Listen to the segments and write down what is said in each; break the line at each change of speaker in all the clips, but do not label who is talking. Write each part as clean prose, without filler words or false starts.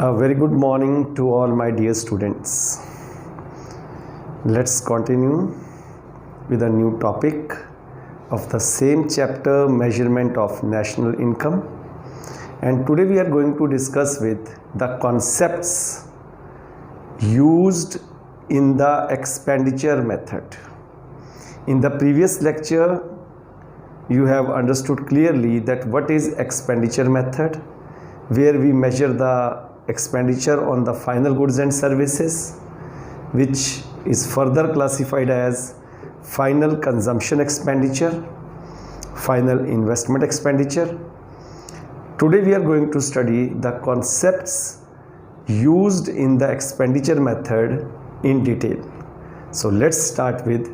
A very good morning to all my dear students. Let's continue with a new topic of the same chapter, measurement of national income. And today we are going to discuss with the concepts used in the expenditure method. In the previous lecture, you have understood clearly that what is expenditure method, where we measure the expenditure on the final goods and services, which is further classified as final consumption expenditure, final investment expenditure. Today we are going to study the concepts used in the expenditure method in detail. So let's start with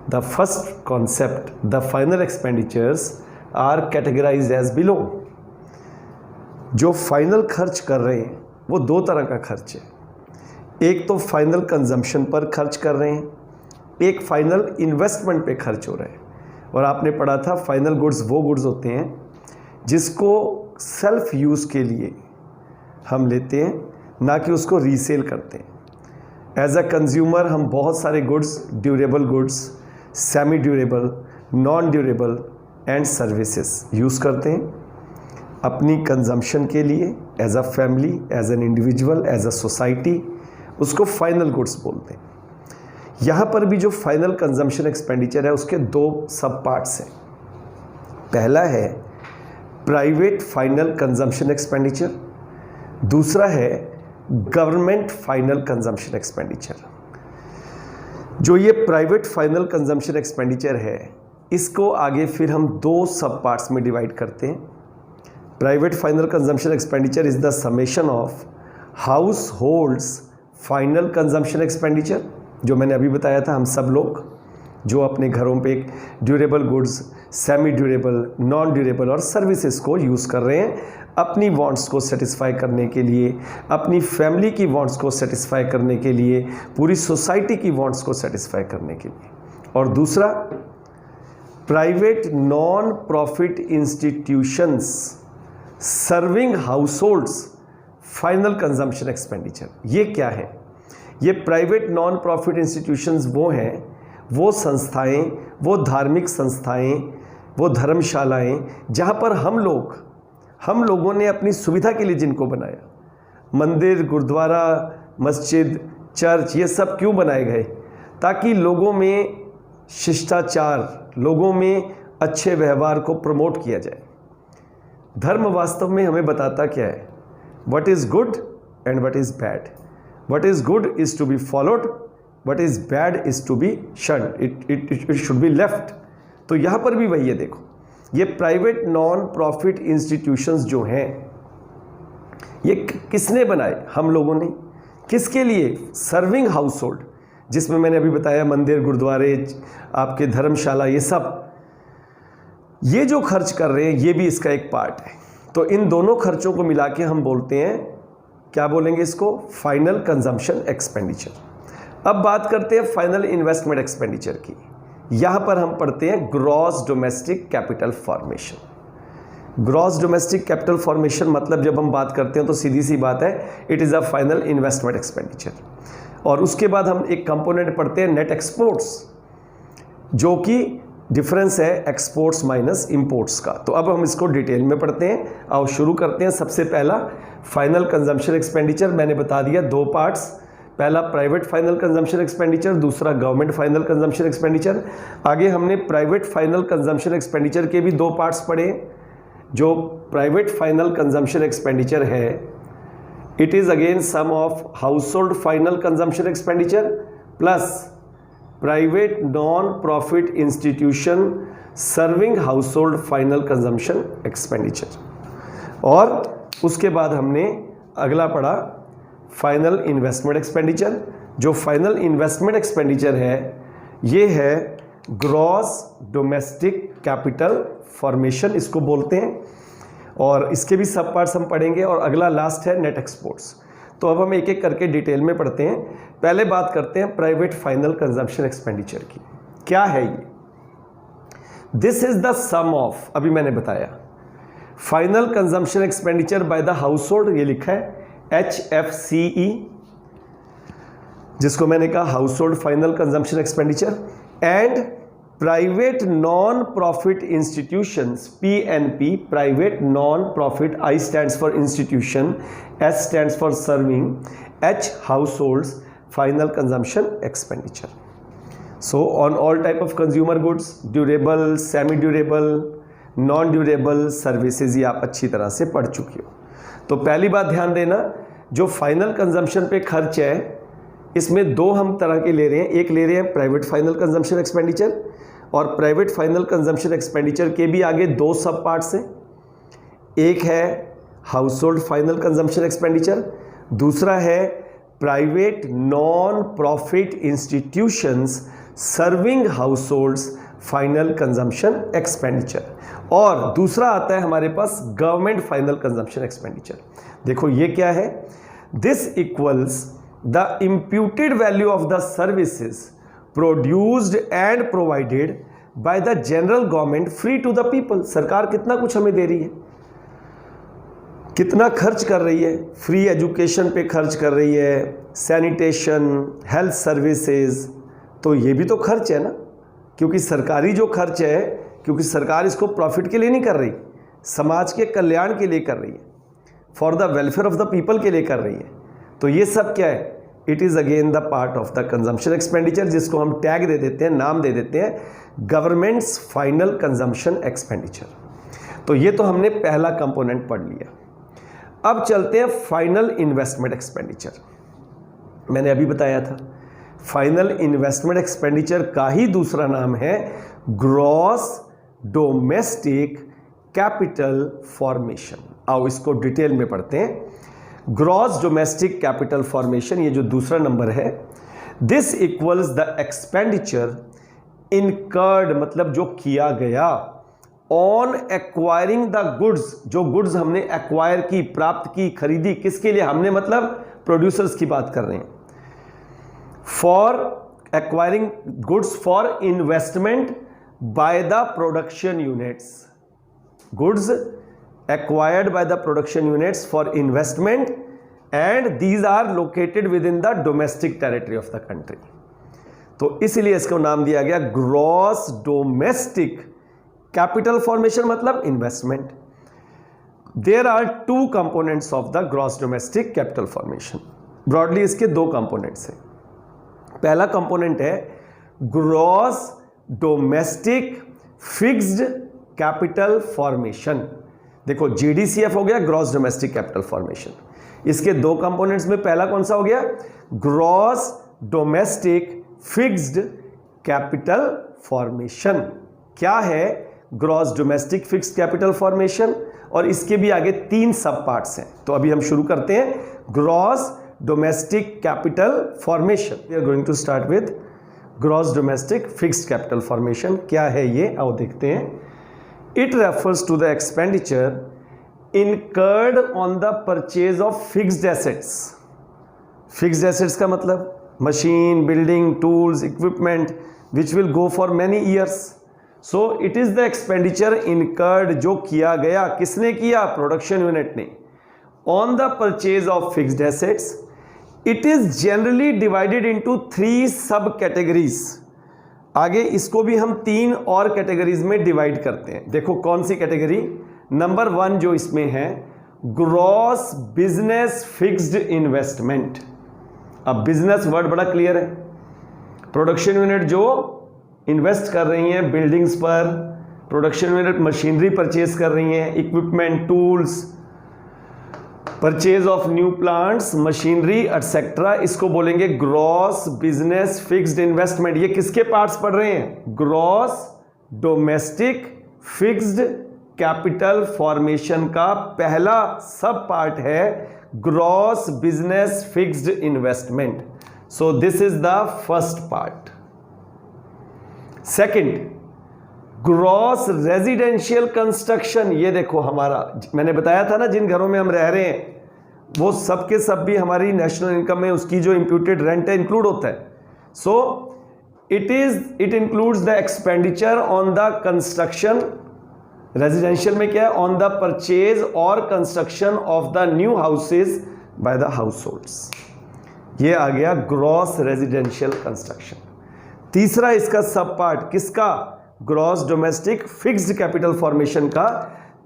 the first concept. The final expenditures are categorized as below. जो final खर्च कर रहे हैं वो दो तरह का खर्च है। एक तो फाइनल कंजम्पशन पर खर्च कर रहे हैं, एक फाइनल इन्वेस्टमेंट पे खर्च हो रहा है। और आपने पढ़ा था फाइनल गुड्स वो गुड्स होते हैं जिसको सेल्फ यूज़ के लिए हम लेते हैं, ना कि उसको रीसेल करते हैं। एज अ कंज्यूमर हम बहुत सारे goods, durable goods, semi durable, non durable and services use करते हैं अपनी कंजम्पशन के लिए, as a family, as an individual, as a society. उसको फाइनल गुड्स बोलते हैं। यहाँ पर भी जो फाइनल कंजम्पशन एक्सपेंडिचर है उसके दो सब पार्ट्स हैं। पहला है प्राइवेट फाइनल कंजम्पशन एक्सपेंडिचर, दूसरा है गवर्नमेंट फाइनल कंजम्पशन एक्सपेंडिचर। जो ये प्राइवेट फाइनल कंजम्पशन एक्सपेंडिचर है इसको आगे फिर हम दो सब पार्ट्स में डिवाइड करते हैं। Private final consumption expenditure is the summation of house holds final consumption expenditure, जो मैंने अभी बताया था। हम सब लोग जो अपने घरों पे durable goods, semi durable, non durable और सर्विसेज को यूज़ कर रहे हैं अपनी वांट्स को सेटिस्फाई करने के लिए, अपनी फैमिली की वांट्स को सेटिस्फाई करने के लिए, पूरी सोसाइटी की वांट्स को सेटिस्फाई करने के लिए। और दूसरा private non profit institutions serving households final consumption expenditure. ये क्या है? ये प्राइवेट नॉन प्रॉफिट इंस्टीट्यूशंस वो हैं, वो संस्थाएं, वो धार्मिक संस्थाएं, वो धर्मशालाएं जहाँ पर हम लोगों ने अपनी सुविधा के लिए जिनको बनाया। मंदिर, गुरुद्वारा, मस्जिद, चर्च, ये सब क्यों बनाए गए? ताकि लोगों में शिष्टाचार, लोगों में अच्छे व्यवहार को प्रमोट किया जाए। धर्म वास्तव में हमें बताता क्या है? What is good and what is bad. What is good is to be followed, what is bad is to be shunned, it should be left. तो यहाँ पर भी वही है। देखो, ये प्राइवेट नॉन प्रॉफिट इंस्टीट्यूशंस जो हैं ये किसने बनाए? हम लोगों ने। किसके लिए? सर्विंग हाउस होल्ड, जिसमें मैंने अभी बताया मंदिर, गुरुद्वारे, आपके धर्मशाला, ये सब ये जो खर्च कर रहे हैं ये भी इसका एक पार्ट है। तो इन दोनों खर्चों को मिला के हम बोलते हैं, क्या बोलेंगे इसको? Final consumption expenditure. अब बात करते हैं फाइनल इन्वेस्टमेंट एक्सपेंडिचर की। यहाँ पर हम पढ़ते हैं gross domestic capital formation. Gross domestic capital formation मतलब जब हम बात करते हैं तो सीधी सी बात है, it is a final investment expenditure. और उसके बाद हम एक कंपोनेंट पढ़ते हैं नेट एक्सपोर्ट्स, जो कि डिफरेंस है एक्सपोर्ट्स माइनस इंपोर्ट्स का। तो अब हम इसको डिटेल में पढ़ते हैं। आओ शुरू करते हैं। सबसे पहला फाइनल कंजम्पशन एक्सपेंडिचर, मैंने बता दिया दो पार्ट्स। पहला प्राइवेट फाइनल कंजम्पशन एक्सपेंडिचर, दूसरा गवर्नमेंट फाइनल कंजम्पशन एक्सपेंडिचर। आगे हमने प्राइवेट फाइनल कंजम्पशन एक्सपेंडिचर के भी दो पार्ट्स पढ़े। जो प्राइवेट फाइनल कंजम्पशन एक्सपेंडिचर है, it is again sum of household final consumption expenditure plus private non profit institution serving household final consumption expenditure. और उसके बाद हमने अगला पढ़ा फाइनल इन्वेस्टमेंट एक्सपेंडिचर। जो फाइनल इन्वेस्टमेंट एक्सपेंडिचर है ये है ग्रॉस डोमेस्टिक कैपिटल फॉर्मेशन, इसको बोलते हैं। और इसके भी सब पार्ट्स हम पढ़ेंगे। और अगला लास्ट है नेट एक्सपोर्ट्स। तो अब हम एक एक करके डिटेल में पढ़ते हैं। पहले बात करते हैं प्राइवेट फाइनल कंजम्पशन एक्सपेंडिचर की। क्या है ये? This is the sum of, अभी मैंने बताया, final consumption expenditure by the household, ये लिखा है, HFCE, जिसको मैंने कहा household final consumption expenditure, and private non profit institutions, PNP, private non profit, I stands for institution, S stands for serving, H households final consumption expenditure. So on all type of consumer goods, durable, semi durable, non durable services, ये आप अच्छी तरह से पढ़ चुके हो। तो पहली बात ध्यान देना, जो फाइनल कंजम्पशन पे खर्च है इसमें दो हम तरह के ले रहे हैं। एक ले रहे हैं प्राइवेट फाइनल कंजम्पशन एक्सपेंडिचर, और प्राइवेट फाइनल कंजम्पशन एक्सपेंडिचर के भी आगे दो सब पार्ट्स हैं। एक है household final consumption expenditure, दूसरा है private non profit institutions serving households final consumption expenditure, और दूसरा आता है हमारे पास गवर्नमेंट फाइनल कंजम्पशन एक्सपेंडिचर। देखो ये क्या है, this equals the imputed value of the services produced and provided by the general government free to the people. सरकार कितना कुछ हमें दे रही है, कितना खर्च कर रही है, फ्री एजुकेशन पे खर्च कर रही है, सैनिटेशन, हेल्थ सर्विसेज, तो ये भी तो खर्च है ना, क्योंकि सरकारी जो खर्च है, क्योंकि सरकार इसको प्रॉफिट के लिए नहीं कर रही, समाज के कल्याण के लिए कर रही है, for the welfare of the people के लिए कर रही है। तो ये सब क्या है, it is again the part of the consumption expenditure, जिसको हम टैग दे देते हैं, नाम दे देते हैं गवर्नमेंट्स फाइनल कंजम्पशन एक्सपेंडिचर। तो ये तो हमने पहला कंपोनेंट पढ़ लिया। अब चलते हैं फाइनल इन्वेस्टमेंट एक्सपेंडिचर। मैंने अभी बताया था फाइनल इन्वेस्टमेंट एक्सपेंडिचर का ही दूसरा नाम है ग्रॉस डोमेस्टिक कैपिटल फॉर्मेशन। आओ इसको डिटेल में पढ़ते हैं। ग्रॉस डोमेस्टिक कैपिटल फॉर्मेशन, ये जो दूसरा नंबर है, this equals the expenditure incurred, मतलब जो किया गया, ऑन एक्वायरिंग द गुड्स, जो गुड्स हमने एक्वायर की, प्राप्त की, खरीदी, किसके लिए हमने, मतलब प्रोड्यूसर्स की बात कर रहे हैं, for acquiring goods for investment by the production units, goods acquired by the production units for investment and these are located within the domestic territory of the country। तो इसलिए इसको नाम दिया गया ग्रॉस डोमेस्टिक कैपिटल फॉर्मेशन, मतलब investment. There are two components of the gross domestic capital formation. Broadly इसके दो components हैं। पहला कंपोनेंट है gross domestic fixed capital formation. देखो GDCF हो गया ग्रॉस डोमेस्टिक कैपिटल फॉर्मेशन, इसके दो कंपोनेंट्स में पहला कौन सा हो गया, gross domestic fixed capital formation. क्या है gross domestic fixed capital formation, और इसके भी आगे तीन सब पार्ट्स हैं। तो अभी हम शुरू करते हैं gross domestic capital formation. We are going to start with gross domestic fixed capital formation. क्या है ये, आओ देखते हैं। It refers to the expenditure incurred on the purchase of fixed assets। Fixed assets का मतलब machine, building, tools, equipment which will go for many years। So it is the expenditure incurred, जो किया गया, किसने किया, प्रोडक्शन यूनिट ने, on the purchase of fixed assets। It is generally divided into 3 sub categories। आगे इसको भी हम 3 और कैटेगरीज में डिवाइड करते हैं। देखो कौन सी कैटेगरी, नंबर 1 जो इसमें है ग्रॉस बिजनेस फिक्स्ड इन्वेस्टमेंट। अब बिजनेस वर्ड बड़ा क्लियर है, प्रोडक्शन यूनिट जो इन्वेस्ट कर रही हैं बिल्डिंग्स पर, प्रोडक्शन यूनिट मशीनरी परचेज कर रही हैं, equipment, tools, purchase of new plants, machinery etcetera, इसको बोलेंगे ग्रॉस बिजनेस फिक्स्ड इन्वेस्टमेंट। ये किसके पार्ट्स पढ़ रहे हैं, gross domestic fixed capital formation का पहला सब पार्ट है gross business fixed investment. So this is the first part. Second, gross residential construction. ये देखो हमारा, मैंने बताया था ना जिन घरों में हम रह रहे हैं वो सब के सब भी हमारी नेशनल इनकम में उसकी जो इंप्यूटेड रेंट है इंक्लूड होता है। So it includes the expenditure on the construction, residential में क्या है, ऑन द परचेज और construction of the new houses by the households. ये आ गया ग्रॉस रेजिडेंशियल कंस्ट्रक्शन। तीसरा इसका सब पार्ट किसका, gross domestic fixed capital formation का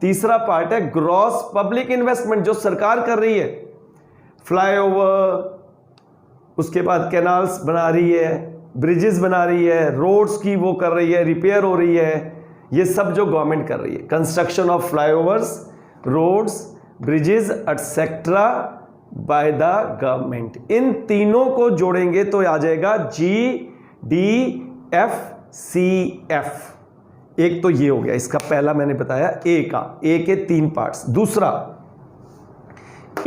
तीसरा पार्ट है ग्रॉस पब्लिक इन्वेस्टमेंट, जो सरकार कर रही है, फ्लाईओवर, उसके बाद कैनाल्स बना रही है, ब्रिजेस बना रही है, रोड्स की वो कर रही है, रिपेयर हो रही है, ये सब जो गवर्नमेंट कर रही है, construction of flyovers, roads, bridges etcetera by the government. इन तीनों को जोड़ेंगे तो आ जाएगा GDFCF। एक तो ये हो गया, इसका पहला मैंने बताया ए का, ए के 3 पार्ट्स। दूसरा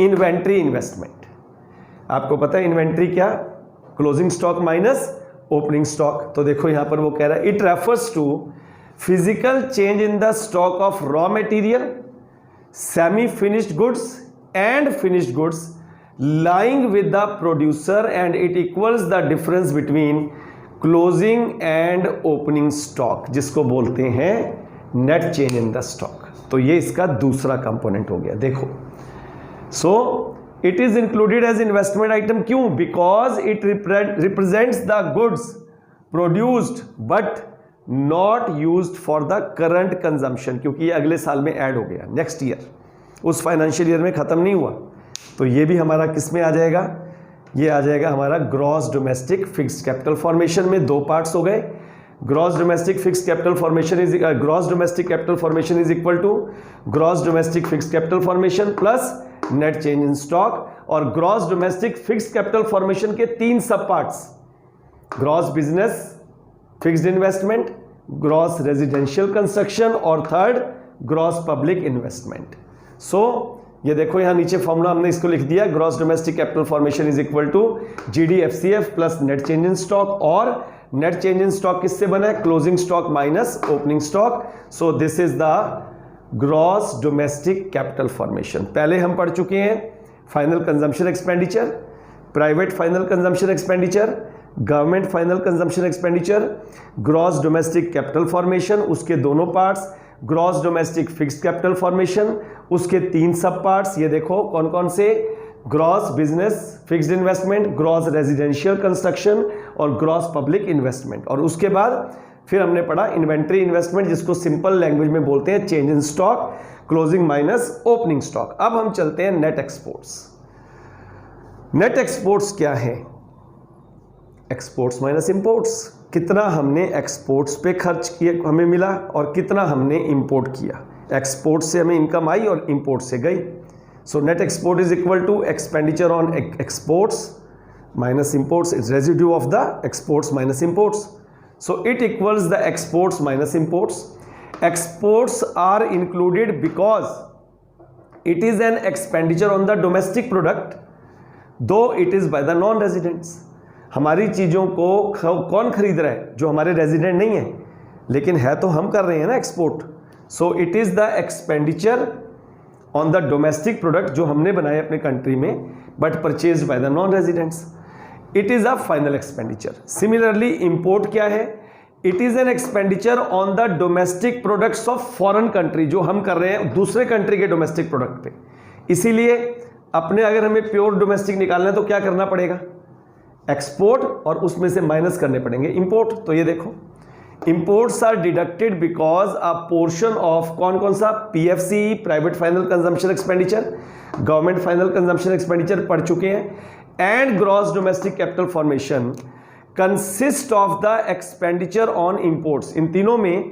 इन्वेंट्री इन्वेस्टमेंट। आपको पता है इन्वेंट्री क्या, closing stock minus opening stock. तो देखो यहां पर वो कह रहा है it refers to physical change in the stock of raw material, semi finished goods and finished goods lying with the producer and it equals the difference between closing and opening stock, जिसको बोलते हैं net change in the stock। तो ये इसका दूसरा component हो गया। देखो, so it is included as investment item। क्यों? because it represents the goods produced but not used for the current consumption, क्योंकि ये अगले साल में ऐड हो गया, नेक्स्ट ईयर, उस फाइनेंशियल ईयर में खत्म नहीं हुआ। तो ये भी हमारा किस में आ जाएगा, ये आ जाएगा हमारा gross domestic fixed capital formation में। 2 पार्ट्स हो गए, gross domestic fixed capital formation is gross domestic capital formation is equal to gross domestic fixed capital formation plus net change in stock. और gross domestic fixed capital formation के 3 सब parts, gross business fixed investment, gross residential construction और third gross public investment. So ये देखो यहां नीचे formula हमने इसको लिख दिया, gross domestic capital formation is equal to GDFCF plus net change in stock. और नेट चेंज इन स्टॉक किससे बना है, closing stock minus opening stock. So this is the gross domestic capital formation. पहले हम पढ़ चुके हैं final consumption expenditure, private final consumption expenditure, government final consumption expenditure, gross domestic capital formation उसके दोनों parts, gross domestic fixed capital formation उसके 3 सब parts. ये देखो कौन कौन से, gross business fixed investment, gross residential construction और ग्रॉस पब्लिक इन्वेस्टमेंट। और उसके बाद फिर हमने पढ़ा इन्वेंट्री इन्वेस्टमेंट, जिसको सिंपल लैंग्वेज में बोलते हैं change in stock, closing minus opening stock. अब हम चलते हैं नेट एक्सपोर्ट्स। नेट एक्सपोर्ट्स क्या है, एक्सपोर्ट्स माइनस इंपोर्ट्स। कितना हमने एक्सपोर्ट्स पे खर्च किया हमें मिला और कितना हमने इंपोर्ट किया, एक्सपोर्ट से हमें इनकम आई और इंपोर्ट से गई। So net export is equal to expenditure on exports minus imports, is residue of the exports minus imports. So it equals the exports minus imports. Exports are included because it is an expenditure on the domestic product though it is by the non residents. हमारी चीज़ों को कौन खरीद रहा है, जो हमारे resident नहीं है, लेकिन है तो हम कर रहे हैं ना export. So it is the expenditure on the domestic product जो हमने बनाए अपने कंट्री में, but purchase by the non residents. It is a final expenditure. Similarly import क्या है, it is an expenditure on the domestic products of foreign country, जो हम कर रहे हैं दूसरे कंट्री के डोमेस्टिक प्रोडक्ट पे। इसीलिए अपने अगर हमें प्योर डोमेस्टिक निकालना है तो क्या करना पड़ेगा, एक्सपोर्ट, और उसमें से माइनस करने पड़ेंगे इंपोर्ट। तो ये देखो imports are deducted because a portion of कौन कौन सा, PFCE private final consumption expenditure, government final consumption expenditure पढ़ चुके हैं, and gross domestic capital formation consist of the expenditure on imports. इन तीनों में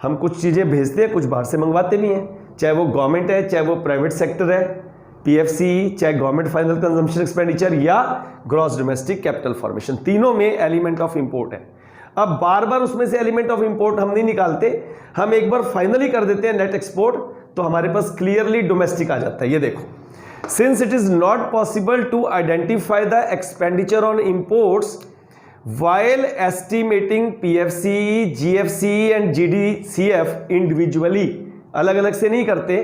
हम कुछ चीज़ें भेजते हैं, कुछ बाहर से मंगवाते भी हैं, चाहे वो गवर्नमेंट है चाहे वो प्राइवेट सेक्टर है, PFCE चाहे गवर्नमेंट फाइनल कंजम्पशन एक्सपेंडिचर या ग्रॉस डोमेस्टिक कैपिटल फॉर्मेशन, तीनों में एलिमेंट ऑफ इंपोर्ट है। अब बार बार उसमें से एलिमेंट ऑफ इंपोर्ट हम नहीं निकालते, हम एक बार फाइनली कर देते हैं नेट एक्सपोर्ट, तो हमारे पास क्लियरली डोमेस्टिक आ जाता है। ये देखो, since it is not possible to identify the expenditure on imports while estimating PFCE, GFCE and GDCF individually, अलग अलग से नहीं करते,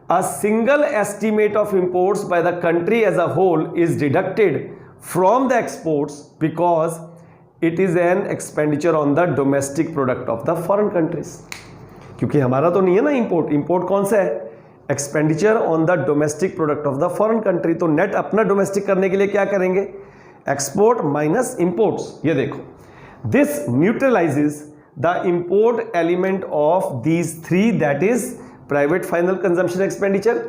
a single estimate of imports by the country as a whole is deducted from the exports because it is an expenditure on the domestic product of the foreign countries। क्योंकि हमारा तो नहीं है ना इंपोर्ट, इंपोर्ट कौन सा है, expenditure on the domestic product of the foreign country. तो नेट अपना डोमेस्टिक करने के लिए क्या करेंगे, एक्सपोर्ट माइनस इंपोर्ट्स। ये देखो, this neutralises the import element of these three, that is private final consumption expenditure,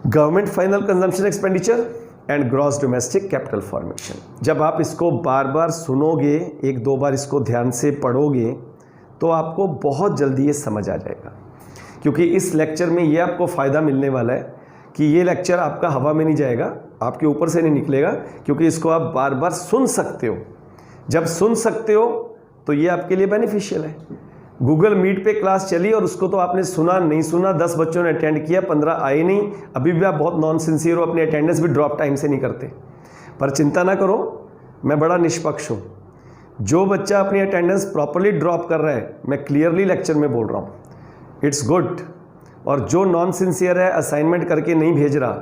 government final consumption expenditure and gross domestic capital formation. जब आप इसको बार बार सुनोगे, एक दो बार इसको ध्यान से पढ़ोगे, तो आपको बहुत जल्दी ये समझ आ जाएगा, क्योंकि इस लेक्चर में ये आपको फ़ायदा मिलने वाला है कि ये लेक्चर आपका हवा में नहीं जाएगा, आपके ऊपर से नहीं निकलेगा, क्योंकि इसको आप बार बार सुन सकते हो। जब सुन सकते हो तो ये आपके लिए बेनिफिशियल है। गूगल मीट पे क्लास चली और उसको तो आपने सुना नहीं सुना, 10 बच्चों ने अटेंड किया, 15 आए नहीं, अभी भी आप बहुत नॉन सिंसियर हो, अपनी अटेंडेंस भी ड्रॉप टाइम से नहीं करते। पर चिंता ना करो, मैं बड़ा निष्पक्ष हूँ। जो बच्चा अपनी अटेंडेंस प्रॉपरली ड्रॉप कर रहा है, मैं क्लियरली लेक्चर में बोल रहा हूँ, इट्स गुड। और जो नॉन सिंसियर है, असाइनमेंट करके नहीं भेज रहा,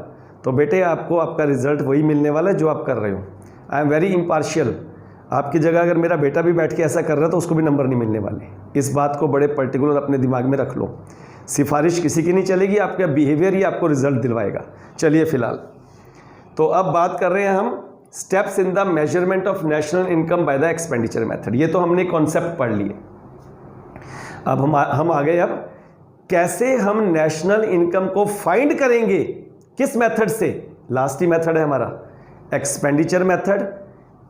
तो बेटे आपको आपका रिजल्ट वही मिलने वाला है जो आप कर रहे हो। I am very impartial. आपकी जगह अगर मेरा बेटा भी बैठ के ऐसा कर रहा है तो उसको भी नंबर नहीं मिलने वाले। इस बात को बड़े पर्टिकुलर अपने दिमाग में रख लो। सिफारिश किसी की नहीं चलेगी, आपका बिहेवियर ही आपको रिजल्ट दिलवाएगा। चलिए फिलहाल तो अब बात कर रहे हैं हम steps in the measurement of national income by the expenditure method. ये तो हमने कॉन्सेप्ट पढ़ लिए। अब हम आ गए अब कैसे हम नेशनल इनकम को फाइंड करेंगे, किस मेथड से। लास्ट ही मेथड है हमारा expenditure method,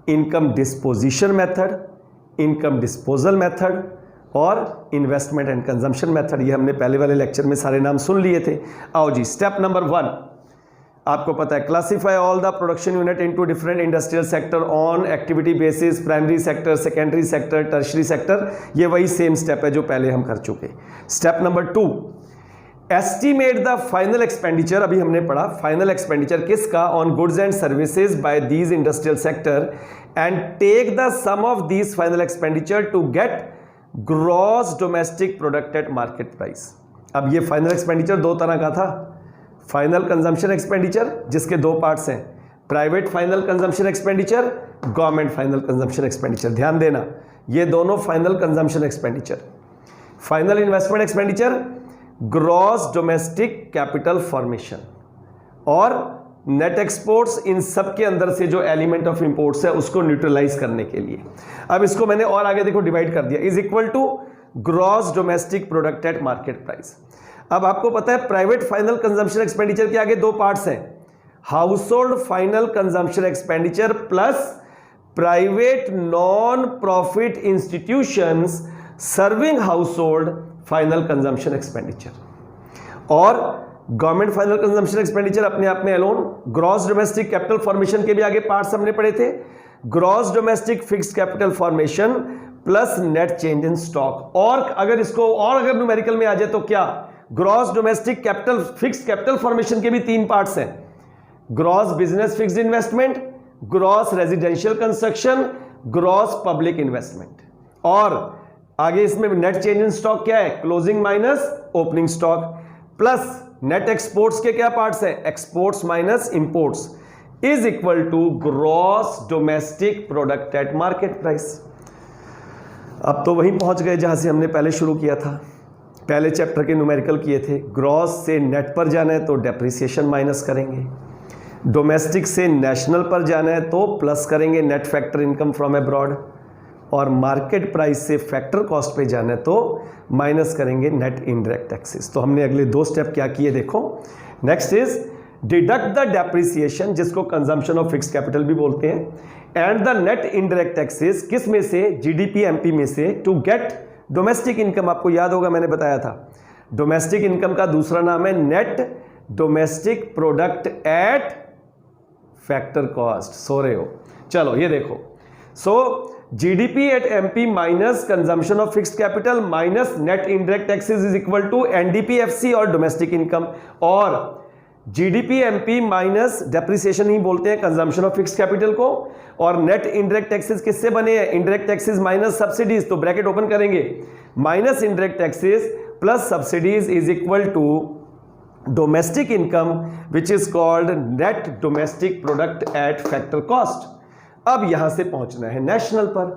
income disposition method, income disposal method और इन्वेस्टमेंट एंड कंजम्पशन मेथड। ये हमने पहले वाले लेक्चर में सारे नाम सुन लिए थे। आओ जी, स्टेप नंबर 1 आपको पता है, classify all the production unit into different industrial sector on activity basis, primary sector, secondary sector, tertiary sector. ये वही सेम स्टेप है जो पहले हम कर चुके। Step number 2, estimate the final expenditure. अभी हमने पढ़ा फाइनल एक्सपेंडिचर किसका, on goods and services by these industrial sector and take the sum of these final expenditure to get gross domestic product at market price. अब ये final expenditure दो तरह का था, फाइनल कंजम्पशन एक्सपेंडिचर जिसके दो parts हैं, private final consumption expenditure, government final consumption expenditure. ध्यान देना, ये दोनों final consumption expenditure. Final investment expenditure, gross domestic capital formation और नेट एक्सपोर्ट्स। इन सब के अंदर से जो एलिमेंट ऑफ इंपोर्ट्स है उसको न्यूट्रलाइज करने के लिए। अब इसको मैंने और आगे देखो डिवाइड कर दिया, is equal to gross domestic product at market price. अब आपको पता है प्राइवेट फाइनल कंजम्पशन एक्सपेंडिचर के आगे दो पार्ट्स हैं, house hold final consumption expenditure plus private non profit institutions serving household final consumption expenditure. और गवर्नमेंट फाइनल कंजम्पशन एक्सपेंडिचर अपने आप में alone. Gross domestic capital formation के भी आगे पार्ट्स हमने पढ़े थे, gross domestic fixed capital formation plus net change in stock. और अगर न्यूमेरिकल में आ जाए तो क्या, gross domestic capital fixed capital formation के भी 3 पार्ट्स हैं, gross business fixed investment, gross residential construction, gross public investment. और आगे इसमें नेट चेंज इन स्टॉक क्या है, closing minus opening stock, plus net exports के क्या पार्ट्स हैं, exports minus imports, is equal to gross domestic product at market price. अब तो वहीं पहुंच गए जहां से हमने पहले शुरू किया था, पहले चैप्टर के न्यूमेरिकल किए थे। ग्रॉस से नेट पर जाना है तो डेप्रिसिएशन माइनस करेंगे, डोमेस्टिक से नेशनल पर जाना है तो प्लस करेंगे net factor income from abroad, और मार्केट प्राइस से फैक्टर कॉस्ट पे जाना है तो माइनस करेंगे नेट इनडायरेक्ट टैक्सेस। तो हमने अगले 2 स्टेप क्या किए देखो। Next is deduct the depreciation, जिसको कंजम्पशन ऑफ फिक्स्ड कैपिटल भी बोलते हैं, and the net indirect taxes, किस में से, जीडीपी एमपी में से, टू गेट डोमेस्टिक इनकम। आपको याद होगा मैंने बताया था डोमेस्टिक इनकम का दूसरा नाम है net domestic product at factor cost. सो रहे हो, चलो ये देखो। So GDP at MP minus consumption of fixed capital minus net indirect taxes is equal to NDPFC और डोमेस्टिक इनकम, और जीडीपी एमपी माइनस डेप्रिसिएशन ही बोलते हैं कंजम्पशन ऑफ फिक्स्ड कैपिटल को, और नेट इनडायरेक्ट टैक्सेस किससे बने हैं, इनडायरेक्ट टैक्सेस माइनस सब्सिडीज, तो ब्रैकेट ओपन करेंगे, minus indirect taxes plus subsidies is equal to domestic income which is called net domestic product at factor cost. अब यहां से पहुंचना है नेशनल पर,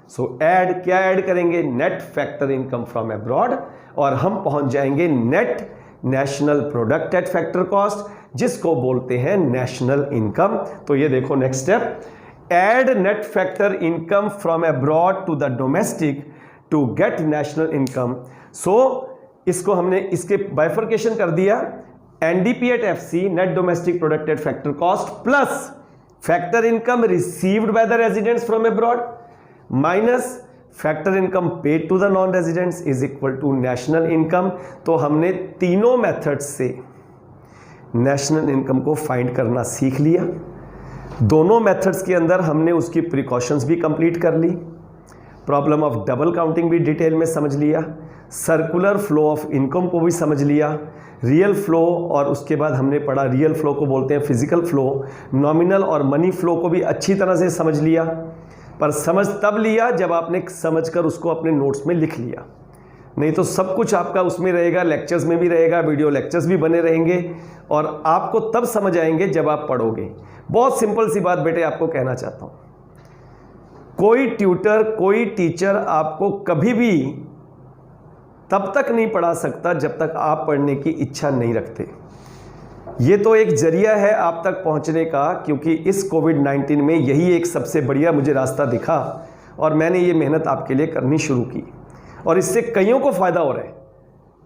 सो क्या ऐड करेंगे, net factor income from abroad, और हम पहुंच जाएंगे net national product at factor cost, जिसको बोलते हैं नेशनल इनकम। तो ये देखो next step, add net factor income from abroad to the domestic to get national income. So इसको हमने इसके बाइफर्केशन कर दिया, NDP at FC, net domestic product at factor cost, plus factor income received by the residents from abroad minus factor income paid to the non residents is equal to national income. तो हमने तीनों methods से national income को find करना सीख लिया। दोनों methods के अंदर हमने उसकी प्रिकॉशंस भी कंप्लीट कर ली, प्रॉब्लम ऑफ डबल काउंटिंग भी डिटेल में समझ लिया, सर्कुलर फ्लो ऑफ इनकम को भी समझ लिया, रियल फ्लो, और उसके बाद हमने पढ़ा रियल फ्लो को बोलते हैं फिजिकल फ्लो, नॉमिनल और मनी फ्लो को भी अच्छी तरह से समझ लिया। पर समझ तब लिया जब आपने समझकर उसको अपने नोट्स में लिख लिया, नहीं तो सब कुछ आपका उसमें रहेगा, लेक्चर्स में भी रहेगा, वीडियो लेक्चर्स भी बने रहेंगे, और आपको तब समझ आएंगे जब आप पढ़ोगे। बहुत सिंपल सी बात बेटे आपको कहना चाहता हूँ, कोई ट्यूटर, कोई टीचर आपको कभी भी तब तक नहीं पढ़ा सकता जब तक आप पढ़ने की इच्छा नहीं रखते। ये तो एक जरिया है आप तक पहुंचने का, क्योंकि इस कोविड-19 में यही एक सबसे बढ़िया मुझे रास्ता दिखा और मैंने ये मेहनत आपके लिए करनी शुरू की, और इससे कईयों को फ़ायदा हो रहा है।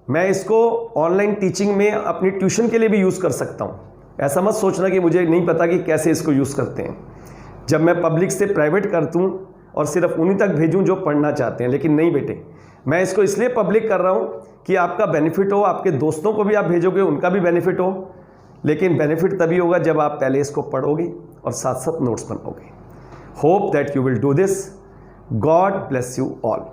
मैं इसको ऑनलाइन टीचिंग में अपनी ट्यूशन के लिए भी यूज़ कर सकता हूँ। ऐसा मत सोचना कि मुझे नहीं पता कि कैसे इसको यूज़ करते हैं। जब मैं पब्लिक से प्राइवेट कर दूँ और सिर्फ उन्हीं तक भेजूँ जो पढ़ना चाहते हैं, लेकिन नहीं बेटे, मैं इसको इसलिए पब्लिक कर रहा हूँ कि आपका बेनिफिट हो, आपके दोस्तों को भी आप भेजोगे, उनका भी बेनिफिट हो। लेकिन बेनिफिट तभी होगा जब आप पहले इसको पढ़ोगे और साथ साथ नोट्स बनाओगे। Hope that you will do this. God bless you all.